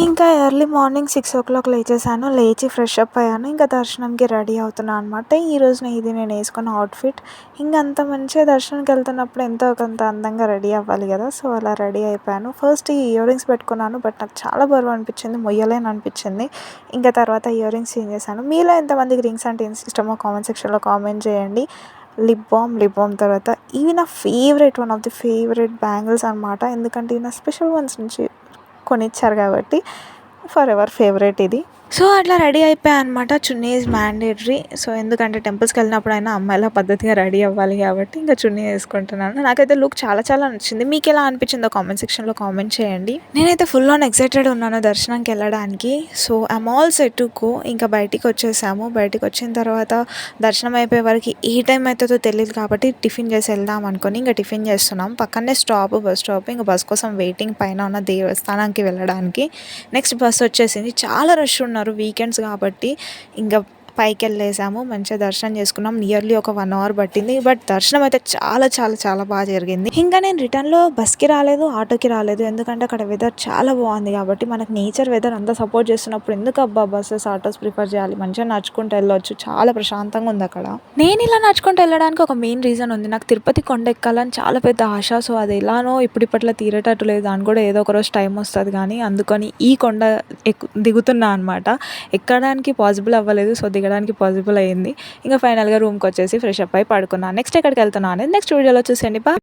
ఇంకా early morning 6:00 లేచేసాను. లేచి fresh up అయ్యాను. ఇంకా దర్శనంకి రెడీ అవుతున్నా అనమాట. ఈరోజు ఇది నేను వేసుకున్న అవుట్‌ఫిట్. ఇంక అంత మంచిగా దర్శనంకి వెళ్తున్నప్పుడు ఎంతో కొంత అందంగా రెడీ అవ్వాలి కదా! సో, అలా రెడీ అయిపోయాను. ఫస్ట్ ఈ ఇయర్ రింగ్స్ పెట్టుకున్నాను. బట్ నాకు చాలా బరువు అనిపించింది. మొయ్యలేను అనిపించింది. ఇంకా తర్వాత ఇయర్ రింగ్స్ చేంజ్ చేశాను. మీలో ఎంతమందికి రింగ్స్ అంటే ఇష్టమో కామెంట్ సెక్షన్‌లో కామెంట్ చేయండి. లిప్ బామ్ తర్వాత ఇవి నా one of the favourite bangles అనమాట. ఎందుకంటే ఇవి నా స్పెషల్ వన్స్ నుంచి కొనిచ్చారు కాబట్టి ఫరెవర్ ఫేవరెట్ ఇది. సో, అట్లా రెడీ అయిపోయా అనమాట. చున్నీ ఈజ్ మ్యాండేటరీ. సో, ఎందుకంటే టెంపుల్స్‌కి వెళ్ళినప్పుడైనా అమ్మాయిలా పద్ధతిగా రెడీ అవ్వాలి కాబట్టి ఇంకా చున్నీ వేసుకుంటున్నాను. నాకైతే లుక్ చాలా చాలా నచ్చింది. మీకెలా అనిపించిందో కామెంట్ సెక్షన్‌లో కామెంట్ చేయండి. నేనైతే ఫుల్ ఆన్ ఎక్సైటెడ్ ఉన్నాను దర్శనంకి వెళ్ళడానికి. So, I'm all set to go. ఇంకా బయటికి వచ్చేసాము. బయటికి వచ్చిన తర్వాత దర్శనం అయిపోయే వరకు ఏ టైం అవుతుందో తెలీదు కాబట్టి టిఫిన్ చేసి వెళ్దాం అనుకోని ఇంకా టిఫిన్ చేస్తున్నాం. పక్కనే బస్ స్టాప్. ఇంకా బస్ కోసం వెయిటింగ్ పైన ఉన్న దేవస్థానానికి వెళ్ళడానికి. నెక్స్ట్ బస్ వచ్చేసింది. చాలా రష్ ఉన్నారు వీకెండ్స్ కాబట్టి. ఇంకా పైకెళ్ళేసాము. మంచిగా దర్శనం చేసుకున్నాం. నియర్లీ ఒక 1 అవర్ పట్టింది. బట్ దర్శనం అయితే చాలా చాలా చాలా బాగా జరిగింది. ఇంకా నేను రిటర్న్‌లో బస్‌కి రాలేదు, ఆటోకి రాలేదు. ఎందుకంటే అక్కడ వెదర్ చాలా బాగుంది కాబట్టి మనకు నేచర్ వెదర్ అంతా సపోర్ట్ చేస్తున్నప్పుడు ఎందుకు అబ్బా బస్సెస్, ఆటోస్ ప్రిఫర్ చేయాలి. మంచిగా నడుచుకుంటూ వెళ్ళొచ్చు. చాలా ప్రశాంతంగా ఉంది అక్కడ. నేను ఇలా నడుచుకుంటూ వెళ్ళడానికి ఒక మెయిన్ రీజన్ ఉంది. నాకు తిరుపతి కొండ ఎక్కాలని చాలా పెద్ద ఆశ. సో, అది ఎలానో ఇప్పట్లో తీరేటట్టు లేదు. దానికి కూడా ఏదో ఒక రోజు టైం వస్తుంది కానీ అందుకని ఈ కొండ దిగుతున్నా అనమాట. ఎక్కడానికి పాసిబుల్ అవ్వలేదు. సో, దిగడానికి పాసిబుల్ అయ్యింది. ఇంకా ఫైనల్‌గా రూమ్‌కి వచ్చేసి ఫ్రెష్ అప్ అయి పడుకున్నాను. నెక్స్ట్ ఎక్కడికి వెళ్తున్నా అనేది నెక్స్ట్ వీడియోలో చూసేయండి. బాయ్.